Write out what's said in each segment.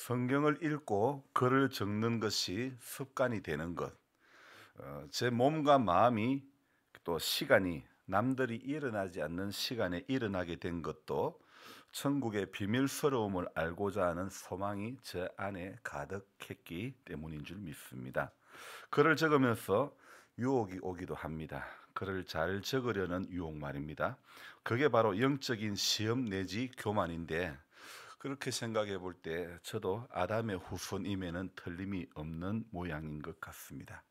성경을 읽고 글을 적는 것이 습관이 되는 것. 제 몸과 마음이 또 시간이 남들이 일어나지 않는 시간에 일어나게 된 것도 천국의 비밀스러움을 알고자 하는 소망이 제 안에 가득했기 때문인 줄 믿습니다. 글을 적으면서 유혹이 오기도 합니다. 글을 잘 적으려는 유혹 말입니다. 그게 바로 영적인 시험 내지 교만인데, 그렇게 생각해 볼 때 저도 아담의 후손임에는 틀림이 없는 모양인 것 같습니다.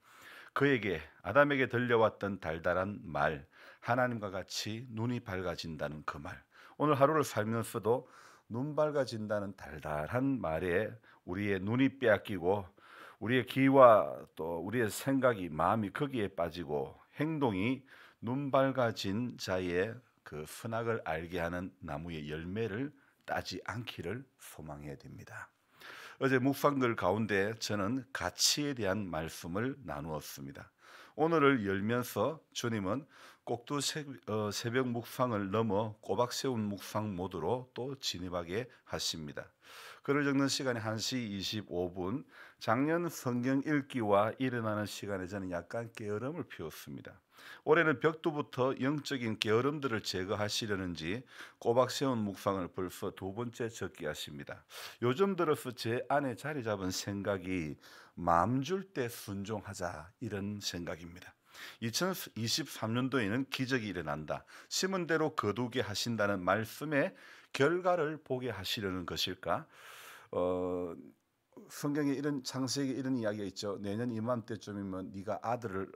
그에게 아담에게 들려왔던 달달한 말, 하나님과 같이 눈이 밝아진다는 그 말. 오늘 하루를 살면서도 눈 밝아진다는 달달한 말에 우리의 눈이 빼앗기고 우리의 귀와 또 우리의 생각이 마음이 거기에 빠지고 행동이 눈 밝아진 자의 그 선악을 알게 하는 나무의 열매를 따지 않기를 소망해야 됩니다. 어제 묵상글 가운데 저는 가치에 대한 말씀을 나누었습니다. 오늘을 열면서 주님은 꼭두 새벽 묵상을 넘어 꼬박 세운 묵상 모드로 또 진입하게 하십니다. 글을 적는 시간이 1시 25분, 작년 성경 읽기와 일어나는 시간에 저는 약간 게으름을 피웠습니다. 올해는 벽두부터 영적인 게으름들을 제거하시려는지 꼬박 세운 묵상을 벌써 두 번째 적게 하십니다. 요즘 들어서 제 안에 자리 잡은 생각이 마음 줄 때 순종하자, 이런 생각입니다. 2023년도에는 기적이 일어난다, 심은 대로 거두게 하신다는 말씀의 결과를 보게 하시려는 것일까? 어, 성경에 이런, 창세기에 이런 이야기가 있죠. 내년 이맘때쯤이면 네가 아들을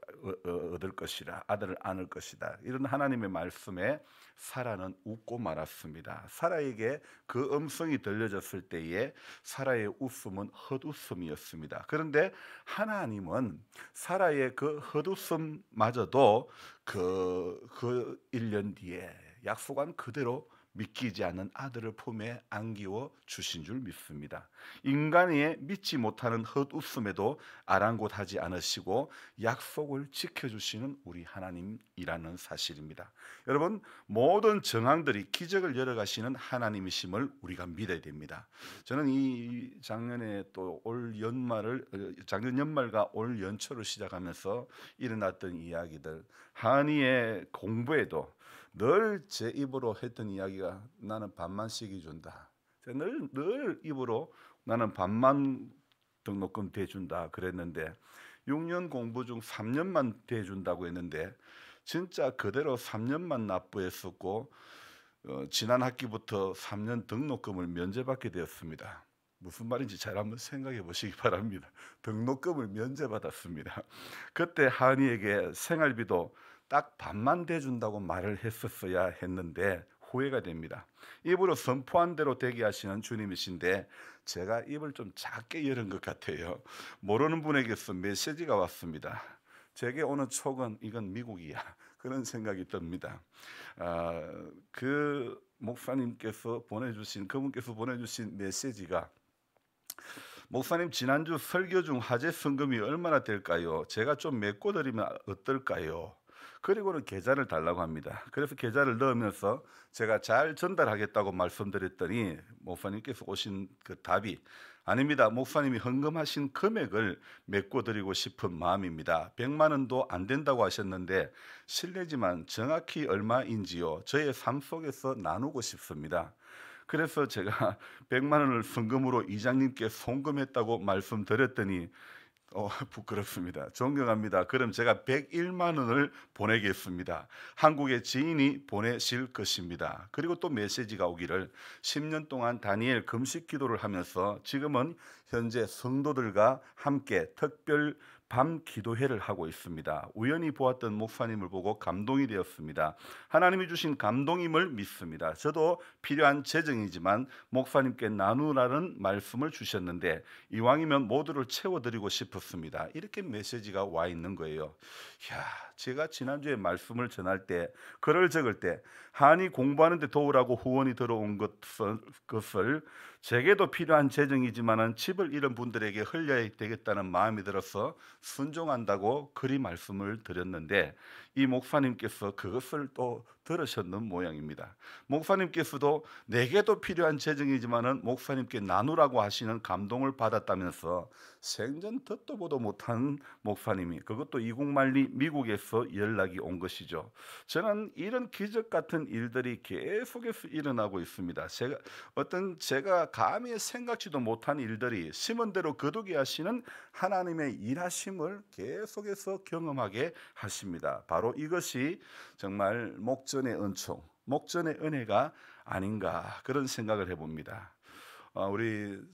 얻을 것이라, 아들을 안을 것이다. 이런 하나님의 말씀에 사라는 웃고 말았습니다. 사라에게 그 음성이 들려졌을 때에 사라의 웃음은 헛웃음이었습니다. 그런데 하나님은 사라의 그 헛웃음마저도 그 1년 뒤에 약속한 그대로 믿기지 않는 아들을 품에 안기워 주신 줄 믿습니다. 인간이 믿지 못하는 헛웃음에도 아랑곳하지 않으시고 약속을 지켜주시는 우리 하나님이라는 사실입니다. 여러분, 모든 정황들이 기적을 열어가시는 하나님이심을 우리가 믿어야 됩니다. 저는 이 작년에 또 작년 연말과 올 연초를 시작하면서 일어났던 이야기들, 한이의 공부에도 늘 제 입으로 했던 이야기가 나는 반만 시기 준다. 늘 입으로 나는 반만 등록금 대준다 그랬는데 6년 공부 중 3년만 대준다고 했는데 진짜 그대로 3년만 납부했었고 지난 학기부터 3년 등록금을 면제받게 되었습니다. 무슨 말인지 잘 한번 생각해 보시기 바랍니다. 등록금을 면제받았습니다. 그때 한이에게 생활비도 딱 반만 대준다고 말을 했었어야 했는데 후회가 됩니다. 입으로 선포한 대로 되게 하시는 주님이신데 제가 입을 좀 작게 열은 것 같아요. 모르는 분에게서 메시지가 왔습니다. 제게 오는 촉은 이건 미국이야, 그런 생각이 듭니다. 그 목사님께서 그분께서 보내주신 메시지가, 목사님 지난주 설교 중 화제 성금이 얼마나 될까요? 제가 좀 메꿔드리면 어떨까요? 그리고는 계좌를 달라고 합니다. 그래서 계좌를 넣으면서 제가 잘 전달하겠다고 말씀드렸더니 목사님께서 오신 그 답이, 아닙니다, 목사님이 헌금하신 금액을 메꿔드리고 싶은 마음입니다. 100만 원도 안 된다고 하셨는데 실례지만 정확히 얼마인지요, 저의 삶 속에서 나누고 싶습니다. 그래서 제가 100만 원을 성금으로 이장님께 송금했다고 말씀드렸더니 부끄럽습니다. 존경합니다. 그럼 제가 101만 원을 보내겠습니다. 한국의 지인이 보내실 것입니다. 그리고 또 메시지가 오기를, 10년 동안 다니엘 금식 기도를 하면서 지금은 현재 성도들과 함께 특별 밤 기도회를 하고 있습니다. 우연히 보았던 목사님을 보고 감동이 되었습니다. 하나님이 주신 감동임을 믿습니다. 저도 필요한 재정이지만 목사님께 나누라는 말씀을 주셨는데 이왕이면 모두를 채워드리고 싶었습니다. 이렇게 메시지가 와 있는 거예요. 제가 지난주에 말씀을 전할 때, 글을 적을 때 한이 공부하는 데 도우라고 후원이 들어온 것을 제게도 필요한 재정이지만 집을 잃은 분들에게 흘려야 되겠다는 마음이 들어서 순종한다고 그리 말씀을 드렸는데 이 목사님께서 그것을 또 들으셨는 모양입니다. 목사님께서도 내게도 필요한 재정이지만은 목사님께 나누라고 하시는 감동을 받았다면서 생전 듣도 보도 못한 목사님이, 그것도 이국만리 미국에서 연락이 온 것이죠. 저는 이런 기적 같은 일들이 계속해서 일어나고 있습니다. 제가 감히 생각지도 못한 일들이 심은대로 거두게 하시는 하나님의 일하심을 계속해서 경험하게 하십니다. 바로 이것이 정말 목전의 은총, 목전의 은혜가 아닌가, 그런 생각을 해봅니다.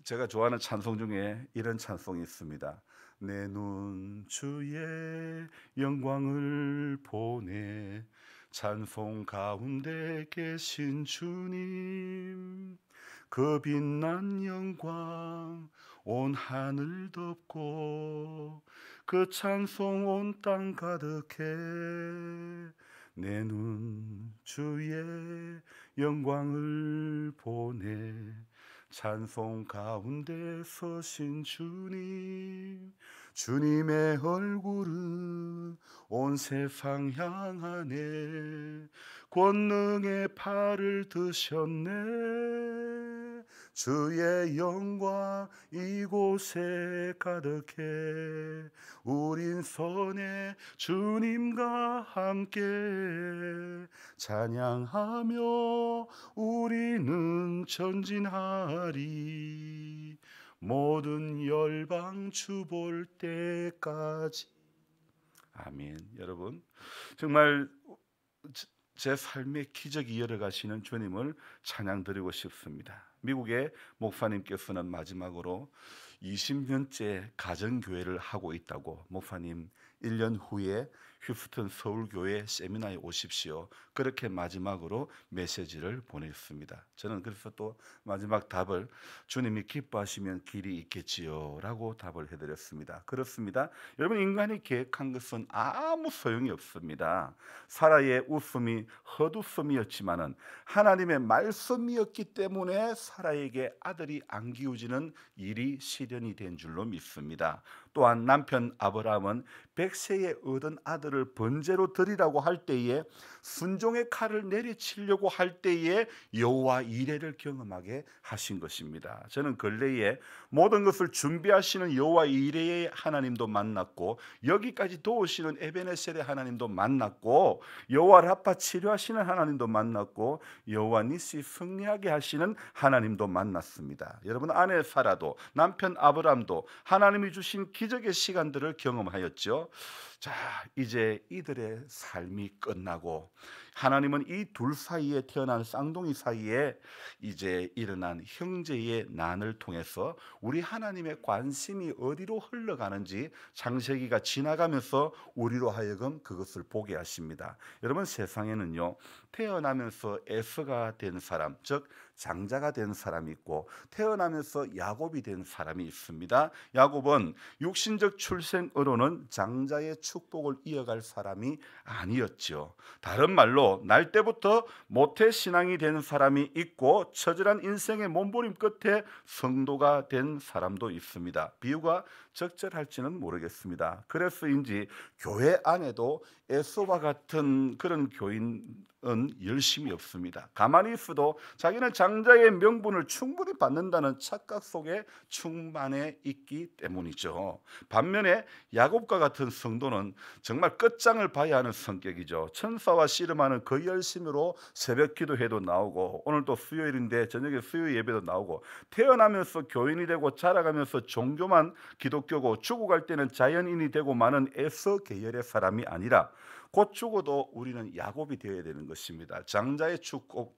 제가 좋아하는 찬송 중에 이런 찬송이 있습니다. 내 눈 주의 영광을 보네, 찬송 가운데 계신 주님, 그 빛난 영광 온 하늘 덮고 그 찬송 온 땅 가득해, 내 눈 주의 영광을 보네, 찬송 가운데 서신 주님, 주님의 얼굴은 온 세상 향하네, 권능의 팔을 드셨네, 주의 영광 이곳에 가득해, 우린 선해 주님과 함께 찬양하며 우리는 전진하리, 모든 열방 주 볼 때까지. 아멘. 여러분, 정말 제 삶의 기적이 이어가시는 주님을 찬양드리고 싶습니다. 미국의 목사님께서는 마지막으로 20년째 가정교회를 하고 있다고, 목사님 1년 후에 휴스턴 서울교회 세미나에 오십시오, 그렇게 마지막으로 메시지를 보냈습니다. 저는 그래서 또 마지막 답을, 주님이 기뻐하시면 길이 있겠지요 라고 답을 해드렸습니다. 그렇습니다. 여러분, 인간이 계획한 것은 아무 소용이 없습니다. 사라의 웃음이 헛웃음이었지만은 하나님의 말씀이었기 때문에 사라에게 아들이 안기워지는 일이 실현이 된 줄로 믿습니다. 또한 남편 아브라함은 100세에 얻은 아들을 번제로 드리라고 할 때에, 순종의 칼을 내리치려고 할 때에 여호와 이레를 경험하게 하신 것입니다. 저는 근래에 모든 것을 준비하시는 여호와 이레의 하나님도 만났고, 여기까지 도우시는 에베네셀의 하나님도 만났고, 여호와 라파 치료하시는 하나님도 만났고, 여호와 니시 승리하게 하시는 하나님도 만났습니다. 여러분, 아내 사라도 남편 아브람도 하나님이 주신 기적의 시간들을 경험하였죠. 자, 이제 이들의 삶이 끝나고 하나님은 이 둘 사이에 태어난 쌍둥이 사이에 이제 일어난 형제의 난을 통해서 우리 하나님의 관심이 어디로 흘러가는지 창세기가 지나가면서 우리로 하여금 그것을 보게 하십니다. 여러분, 세상에는요, 태어나면서 에서가 된 사람, 즉 장자가 된 사람이 있고, 태어나면서 야곱이 된 사람이 있습니다. 야곱은 육신적 출생으로는 장자의 축복을 이어갈 사람이 아니었죠. 다른 말로 날 때부터 모태신앙이 된 사람이 있고, 처절한 인생의 몸부림 끝에 성도가 된 사람도 있습니다. 비유가 적절할지는 모르겠습니다. 그래서인지 교회 안에도 에서와 같은 그런 교인은 열심히 없습니다. 가만히 있어도 자기는 장자의 명분을 충분히 받는다는 착각 속에 충만해 있기 때문이죠. 반면에 야곱과 같은 성도는 정말 끝장을 봐야 하는 성격이죠. 천사와 씨름하는 그 열심으로 새벽 기도회도 나오고, 오늘도 수요일인데 저녁에 수요 예배도 나오고, 태어나면서 교인이 되고 자라가면서 종교만 기독교고, 죽어갈 때는 자연인이 되고 마는 에서 계열의 사람이 아니라 곧 죽어도 우리는 야곱이 되어야 되는 것입니다. 장자의 축복,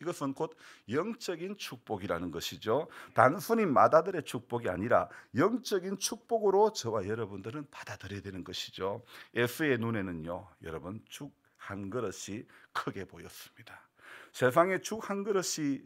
이것은 곧 영적인 축복이라는 것이죠. 단순히 맏아들의 축복이 아니라 영적인 축복으로 저와 여러분들은 받아들여야 되는 것이죠. 에서의 눈에는요, 여러분, 죽 한 그릇이 크게 보였습니다. 세상에 죽 한 그릇이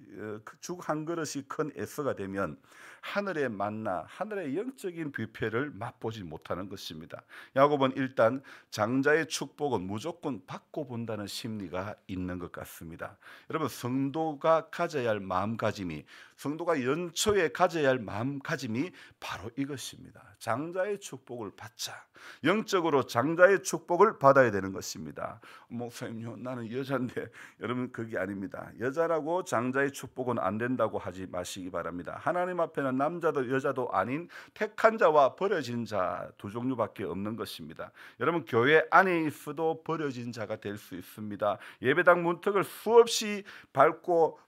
큰 S가 되면 하늘의 만나, 하늘의 영적인 뷔페를 맛보지 못하는 것입니다. 야곱은 일단 장자의 축복은 무조건 받고 본다는 심리가 있는 것 같습니다. 여러분, 성도가 가져야 할 마음가짐이, 성도가 연초에 가져야 할 마음가짐이 바로 이것입니다. 장자의 축복을 받자. 영적으로 장자의 축복을 받아야 되는 것입니다. 목사님요, 나는 여자인데. 여러분, 그게 아닙니다. 여자라고 장자의 축복은 안 된다고 하지 마시기 바랍니다. 하나님 앞에는 남자도 여자도 아닌 택한 자와 버려진 자 두 종류밖에 없는 것입니다. 여러분, 교회 안에 있어도 버려진 자가 될 수 있습니다. 예배당 문턱을 수없이 밟고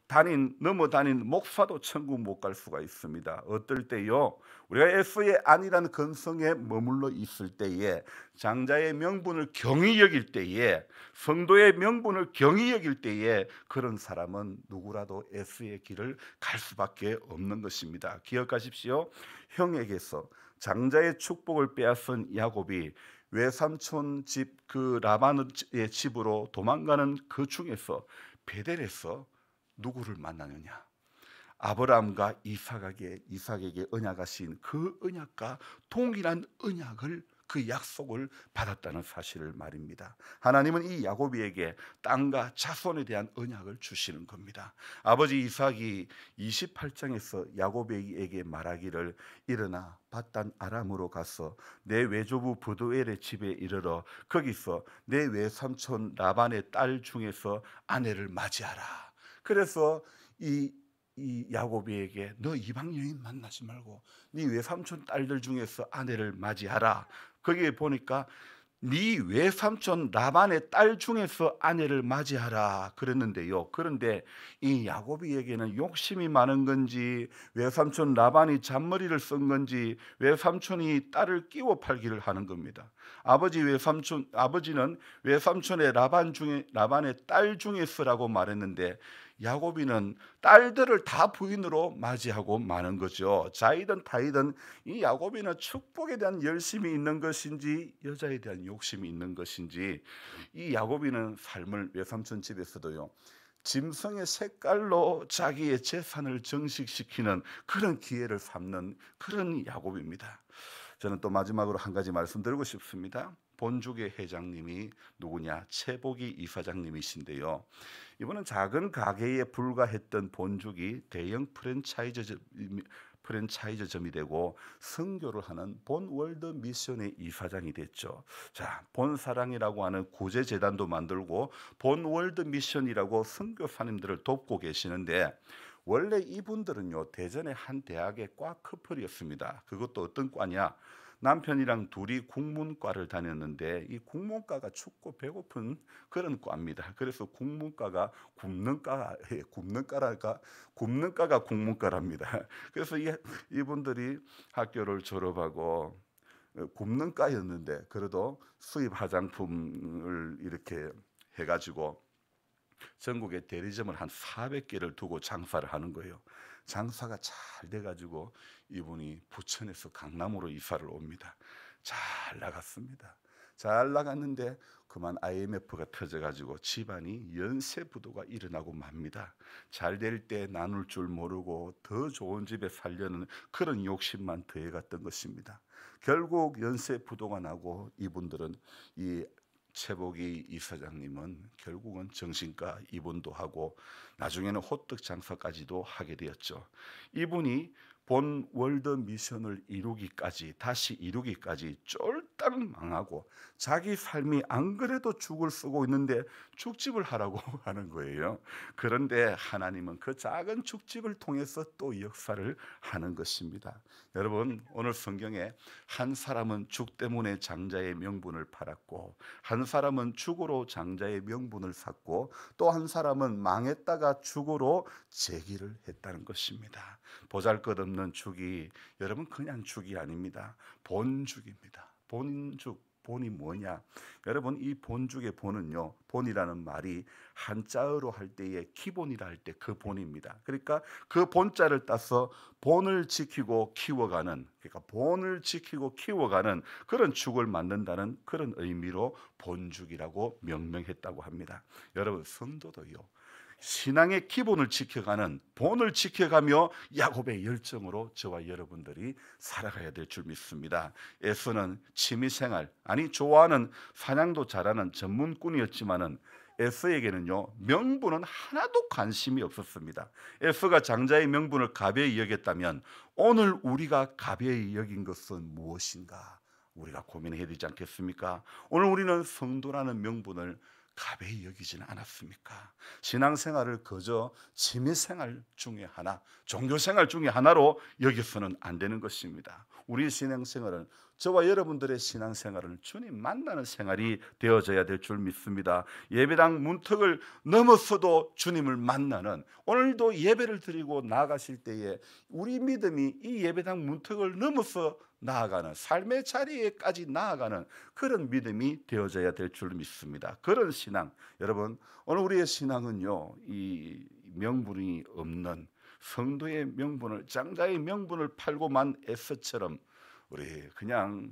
넘어 다닌 목사도 천국 못 갈 수가 있습니다. 어떨 때요, 우리가 S의 안이라는 근성에 머물러 있을 때에, 장자의 명분을 경히 여길 때에, 성도의 명분을 경히 여길 때에 그런 사람은 누구라도 S의 길을 갈 수밖에 없는 것입니다. 기억하십시오. 형에게서 장자의 축복을 빼앗은 야곱이 외삼촌 집 라반의 집으로 도망가는 그 중에서 베델에서 누구를 만나느냐? 아브라함과 이삭에게 언약하신 그 언약과 동일한 언약을, 그 약속을 받았다는 사실을 말입니다. 하나님은 이 야곱에게 땅과 자손에 대한 언약을 주시는 겁니다. 아버지 이삭이 28장에서 야곱에게 말하기를, 일어나 밧단 아람으로 가서 내 외조부 브두엘의 집에 이르러 거기서 내 외삼촌 라반의 딸 중에서 아내를 맞이하라. 그래서 이 야곱에게 너 이방 여인 만나지 말고 네 외삼촌 딸들 중에서 아내를 맞이하라. 거기에 보니까 네 외삼촌 라반의 딸 중에서 아내를 맞이하라 그랬는데요. 그런데 이 야곱이에게는 욕심이 많은 건지, 외삼촌 라반이 잔머리를 쓴 건지, 외삼촌이 딸을 끼워 팔기를 하는 겁니다. 아버지는 외삼촌의 라반의 딸 중에서라고 말했는데, 야곱이는 딸들을 다 부인으로 맞이하고 마는 거죠. 자이든 타이든 이 야곱이는 축복에 대한 열심이 있는 것인지, 여자에 대한 욕심이 있는 것인지, 이 야곱이는 삶을 외삼촌 집에서도요, 짐승의 색깔로 자기의 재산을 정식시키는 그런 기회를 삼는 그런 야곱입니다. 저는 또 마지막으로 한 가지 말씀드리고 싶습니다. 본죽의 회장님이 누구냐? 최복이 이사장님이신데요. 이분은 작은 가게에 불과했던 본죽이 대형 프랜차이즈점이 되고 선교를 하는 본월드 미션의 이사장이 됐죠. 자, 본사랑이라고 하는 구제재단도 만들고 본월드 미션이라고 선교사님들을 돕고 계시는데, 원래 이분들은요, 대전의 한 대학의 과 커플이었습니다. 그것도 어떤 과냐? 남편이랑 둘이 국문과를 다녔는데, 이 국문과가 춥고 배고픈 그런 과입니다. 그래서 국문과가 굽는과가 국문과랍니다. 그래서 이분들이 학교를 졸업하고 굽는과였는데, 그래도 수입 화장품을 이렇게 해가지고 전국에 대리점을 한 400개를 두고 장사를 하는 거예요. 장사가 잘 돼가지고 이분이 부천에서 강남으로 이사를 옵니다. 잘 나갔습니다. 잘 나갔는데 그만 IMF가 터져가지고 집안이 연쇄 부도가 일어나고 맙니다. 잘 될 때 나눌 줄 모르고 더 좋은 집에 살려는 그런 욕심만 더해갔던 것입니다. 결국 연쇄 부도가 나고 이분들은, 이 최복이 이사장님은 결국은 정신과 입원도 하고 나중에는 호떡 장사까지도 하게 되었죠. 이분이 본 월드 미션을 다시 이루기까지 쫄딱 망하고, 자기 삶이 안 그래도 죽을 쓰고 있는데 죽집을 하라고 하는 거예요. 그런데 하나님은 그 작은 죽집을 통해서 또 역사를 하는 것입니다. 여러분, 오늘 성경에 한 사람은 죽 때문에 장자의 명분을 팔았고, 한 사람은 죽으로 장자의 명분을 샀고, 또 한 사람은 망했다가 죽으로 재기를 했다는 것입니다. 보잘것없는 죽이, 여러분, 그냥 죽이 아닙니다. 본죽입니다. 본이 뭐냐? 여러분, 이 본죽의 본은요, 본이라는 말이 한자어로 할 때에 기본이라 할 때 그 본입니다. 그러니까 그 본자를 따서 본을 지키고 키워가는, 그러니까 본을 지키고 키워가는 그런 죽을 만든다는 그런 의미로 본죽이라고 명명했다고 합니다. 여러분, 성도도요, 신앙의 기본을 지켜가는, 본을 지켜가며 야곱의 열정으로 저와 여러분들이 살아가야 될 줄 믿습니다. 에서는 취미생활, 아니 좋아하는 사냥도 잘하는 전문꾼이었지만은 에서에게는요 명분은 하나도 관심이 없었습니다. 에서가 장자의 명분을 가벼이 여겼다면 오늘 우리가 가벼이 여긴 것은 무엇인가 우리가 고민해야 되지 않겠습니까? 오늘 우리는 성도라는 명분을 가벼이 여기지는 않았습니까? 신앙생활을 그저 취미생활 중에 하나, 종교생활 중에 하나로 여기서는 안 되는 것입니다. 우리 신앙생활은, 저와 여러분들의 신앙생활은 주님 만나는 생활이 되어져야 될 줄 믿습니다. 예배당 문턱을 넘어서도 주님을 만나는, 오늘도 예배를 드리고 나아가실 때에 우리 믿음이 이 예배당 문턱을 넘어서 나아가는, 삶의 자리에까지 나아가는 그런 믿음이 되어져야 될 줄 믿습니다. 그런 신앙, 여러분 오늘 우리의 신앙은요 이 명분이 없는 성도의 명분을, 장자의 명분을 팔고만 에서처럼 우리 그냥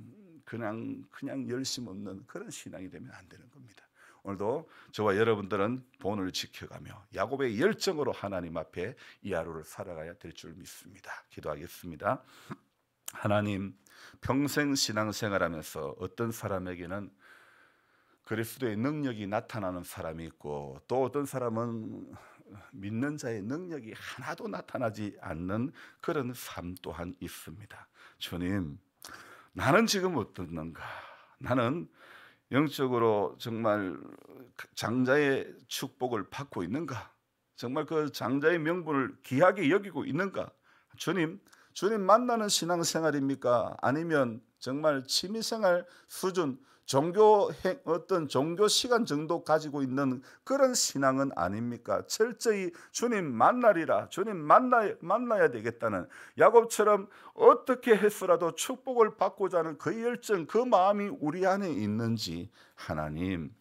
열심 없는 그런 신앙이 되면 안 되는 겁니다. 오늘도 저와 여러분들은 본을 지켜가며 야곱의 열정으로 하나님 앞에 이 하루를 살아가야 될 줄 믿습니다. 기도하겠습니다. 하나님, 평생 신앙생활하면서 어떤 사람에게는 그리스도의 능력이 나타나는 사람이 있고, 또 어떤 사람은 믿는 자의 능력이 하나도 나타나지 않는 그런 삶 또한 있습니다. 주님, 나는 지금 어떻는가? 나는 영적으로 정말 장자의 축복을 받고 있는가? 정말 그 장자의 명분을 귀하게 여기고 있는가? 주님 만나는 신앙생활입니까? 아니면 정말 취미생활 수준, 어떤 종교 시간 정도 가지고 있는 그런 신앙은 아닙니까? 철저히 주님 만나리라, 주님 만나야 되겠다는, 야곱처럼 어떻게 해서라도 축복을 받고자 하는 그 열정, 그 마음이 우리 안에 있는지 하나님,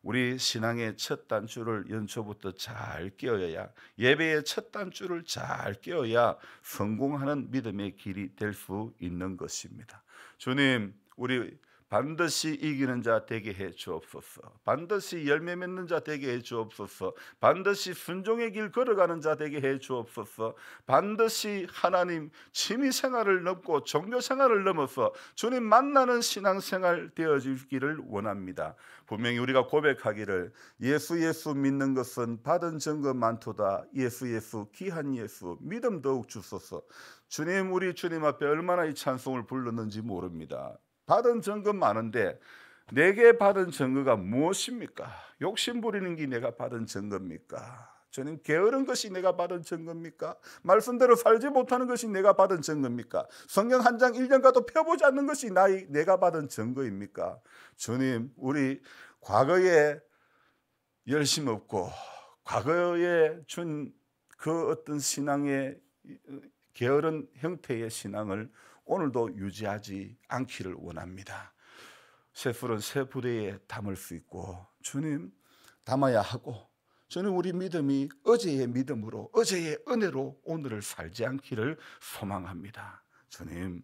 우리 신앙의 첫 단추를 연초부터 잘 깨어야, 예배의 첫 단추를 잘 깨어야 성공하는 믿음의 길이 될 수 있는 것입니다. 주님, 우리 반드시 이기는 자 되게 해 주옵소서. 반드시 열매 맺는 자 되게 해 주옵소서. 반드시 순종의 길 걸어가는 자 되게 해 주옵소서. 반드시 하나님 취미생활을 넘고 종교생활을 넘어서 주님 만나는 신앙생활 되어지기를 원합니다. 분명히 우리가 고백하기를 예수 믿는 것은 받은 증거 많도다. 예수 귀한 예수 믿음 더욱 주소서. 주님, 우리 주님 앞에 얼마나 이 찬송을 불렀는지 모릅니다. 받은 증거 많은데 내게 받은 증거가 무엇입니까? 욕심 부리는 게 내가 받은 증거입니까? 주님, 게으른 것이 내가 받은 증거입니까? 말씀대로 살지 못하는 것이 내가 받은 증거입니까? 성경 한 장 1년 가도 펴보지 않는 것이 내가 받은 증거입니까? 주님, 우리 과거에 열심 없고 과거에 준 그 어떤 신앙의 게으른 형태의 신앙을 오늘도 유지하지 않기를 원합니다. 새 풀은 새 부대에 담을 수 있고 주님 담아야 하고, 주님 우리 믿음이 어제의 믿음으로, 어제의 은혜로 오늘을 살지 않기를 소망합니다. 주님,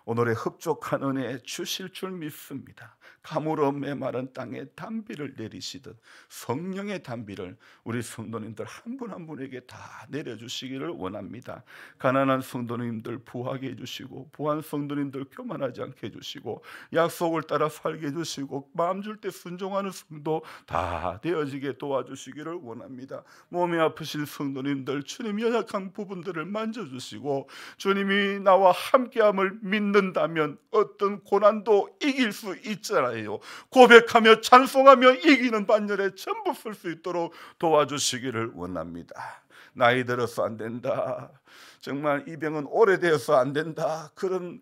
오늘의 흡족한 은혜 주실 줄 믿습니다. 가물어 메마른 땅에 단비를 내리시듯 성령의 단비를 우리 성도님들 한 분 한 분에게 다 내려주시기를 원합니다. 가난한 성도님들 부하게 해주시고, 부한 성도님들 교만하지 않게 해주시고, 약속을 따라 살게 해주시고, 마음 줄 때 순종하는 성도 다 되어지게 도와주시기를 원합니다. 몸이 아프신 성도님들 주님 연약한 부분들을 만져주시고, 주님이 나와 함께함을 믿는다면 어떤 고난도 이길 수 있잖아요. 고백하며 찬송하며 이기는 반열에 전부 쓸 수 있도록 도와주시기를 원합니다. 나이 들어서 안 된다, 정말 이 병은 오래되어서 안 된다, 그런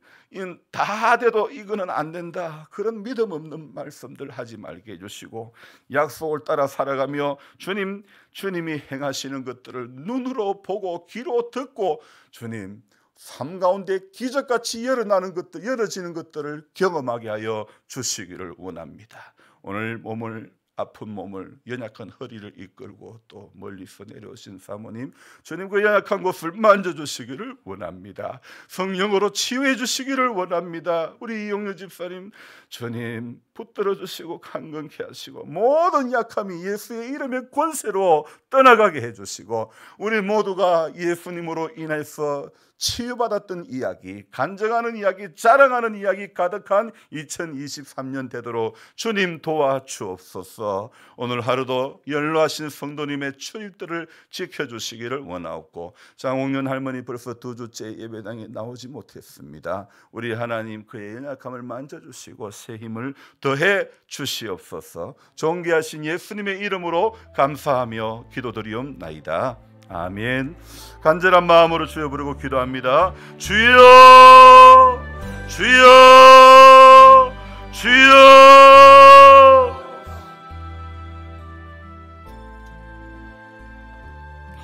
다 돼도 이거는 안 된다, 그런 믿음 없는 말씀들 하지 말게 해주시고, 약속을 따라 살아가며 주님이 행하시는 것들을 눈으로 보고 귀로 듣고 주님 삶 가운데 기적같이 열어지는 것들을 경험하게 하여 주시기를 원합니다. 오늘 몸을 아픈 몸을, 연약한 허리를 이끌고 또 멀리서 내려오신 사모님, 주님 그 연약한 곳을 만져주시기를 원합니다. 성령으로 치유해 주시기를 원합니다. 우리 이용료 집사님, 주님 붙들어 주시고 강건케 하시고 모든 약함이 예수의 이름의 권세로 떠나가게 해주시고, 우리 모두가 예수님으로 인해서 치유받았던 이야기, 간증하는 이야기, 자랑하는 이야기 가득한 2023년 되도록 주님 도와주옵소서. 오늘 하루도 연로하신 성도님의 출입들을 지켜주시기를 원하옵고, 장홍련 할머니 벌써 2주째 예배당에 나오지 못했습니다. 우리 하나님 그의 연약함을 만져주시고 새 힘을 더해 주시옵소서. 존귀하신 예수님의 이름으로 감사하며 기도드리옵나이다. 아멘. 간절한 마음으로 주여 부르고 기도합니다. 주여, 주여, 주여.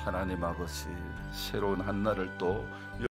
하나님 아버지, 새로운 한 날을 또